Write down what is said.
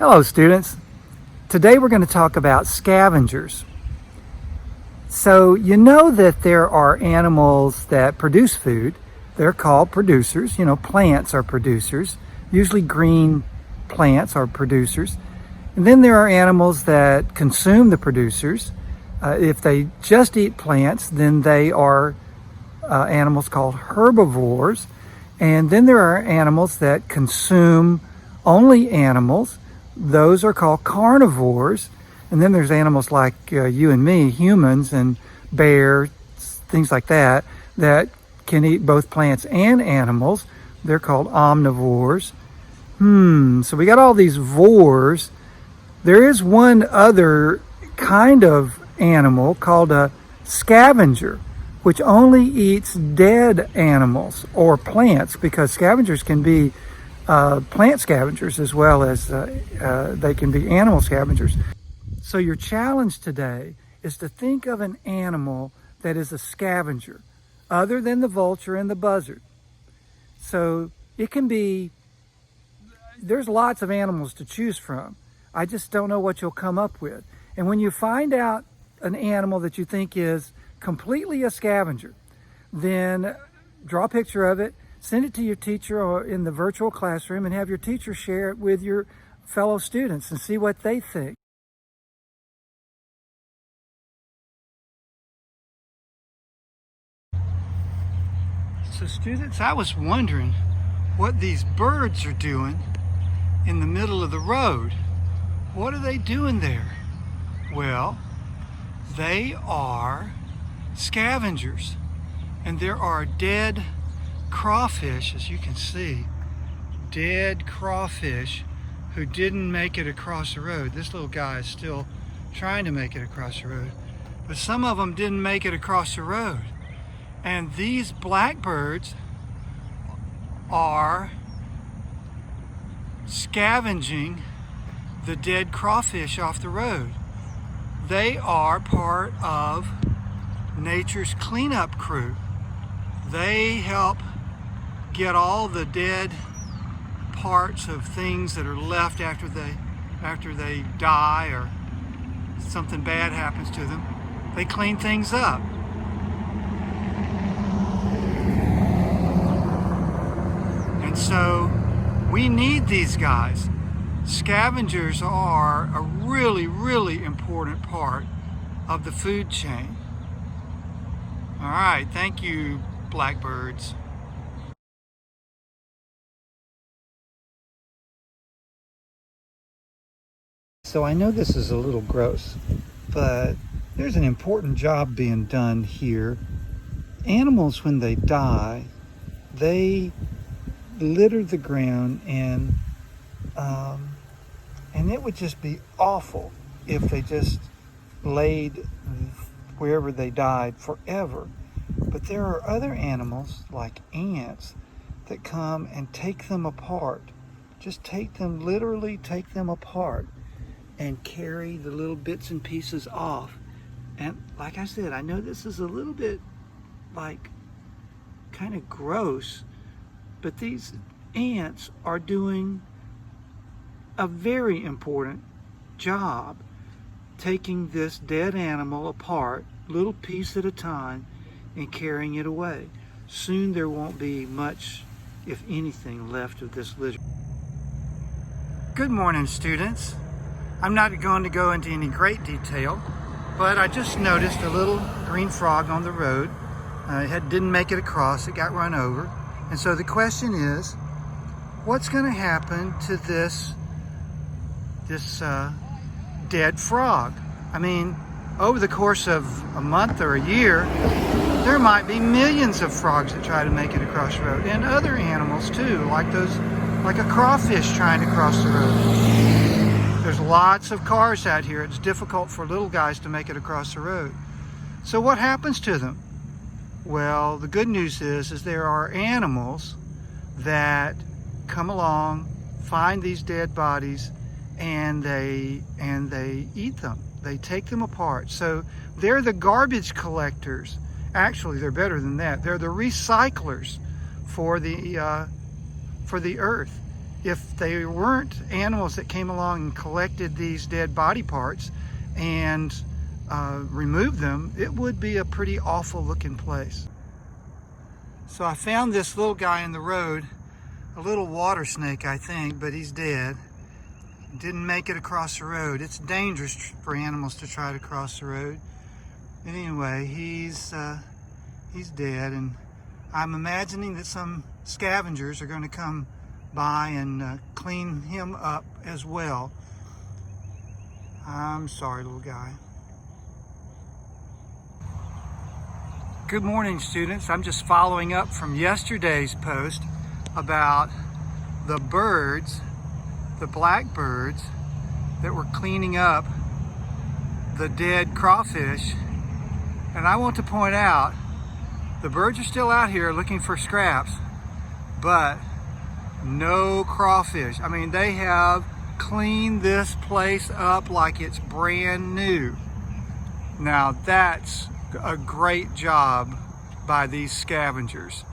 Hello students. Today we're going to talk about scavengers. So you know that there are animals that produce food. They're called producers. You know, plants are producers. Usually green plants are producers. And then there are animals that consume the producers. If they just eat plants, then they are animals called herbivores. And then there are animals that consume only animals. Those are called carnivores. And then there's animals like you and me, humans and bears, things like that, that can eat both plants and animals. They're called omnivores. So we got all these vores. There is one other kind of animal called a scavenger, which only eats dead animals or plants, because scavengers can be plant scavengers as well as they can be animal scavengers. So your challenge today is to think of an animal that is a scavenger, other than the vulture and the buzzard. So it can be, there's lots of animals to choose from. I just don't know what you'll come up with. And when you find out an animal that you think is completely a scavenger, then draw a picture of it, send it to your teacher or in the virtual classroom, and have your teacher share it with your fellow students and see what they think. So students, I was wondering what these birds are doing in the middle of the road. What are they doing there? Well, they are scavengers, and there are dead crawfish, as you can see, dead crawfish who didn't make it across the road. This little guy is still trying to make it across the road, but some of them didn't make it across the road. And these blackbirds are scavenging the dead crawfish off the road. They are part of nature's cleanup crew. They help get all the dead parts of things that are left after they die or something bad happens to them. They clean things up. And so we need these guys. Scavengers are a really, really important part of the food chain. All right, thank you, blackbirds. So I know this is a little gross, but there's an important job being done here. Animals, when they die, they litter the ground, and it would just be awful if they just laid wherever they died forever. But there are other animals like ants that come and take them apart. Just literally take them apart and carry the little bits and pieces off. And like I said, I know this is a little bit like kind of gross, but these ants are doing a very important job, taking this dead animal apart, little piece at a time, and carrying it away. Soon there won't be much, if anything, left of this litter. Good morning, students. I'm not going to go into any great detail, but I just noticed a little green frog on the road. It didn't make it across, it got run over. And so the question is, what's going to happen to this dead frog? I mean, over the course of a month or a year, there might be millions of frogs that try to make it across the road, and other animals too, like a crawfish trying to cross the road. There's lots of cars out here. It's difficult for little guys to make it across the road. So what happens to them? Well, the good news is there are animals that come along, find these dead bodies, and they eat them. They take them apart. So they're the garbage collectors. Actually, they're better than that. They're the recyclers for the earth. if they weren't animals that came along and collected these dead body parts and removed them, it would be a pretty awful looking place. So I found this little guy in the road, a little water snake, I think, but he's dead. Didn't make it across the road. It's dangerous for animals to try to cross the road. But anyway, he's dead, and I'm imagining that some scavengers are going to come by and clean him up as well. I'm sorry, little guy. Good morning, students. I'm just following up from yesterday's post about the birds, the blackbirds, that were cleaning up the dead crawfish. And I want to point out, the birds are still out here looking for scraps, but no crawfish. I mean, they have cleaned this place up like it's brand new. Now that's a great job by these scavengers.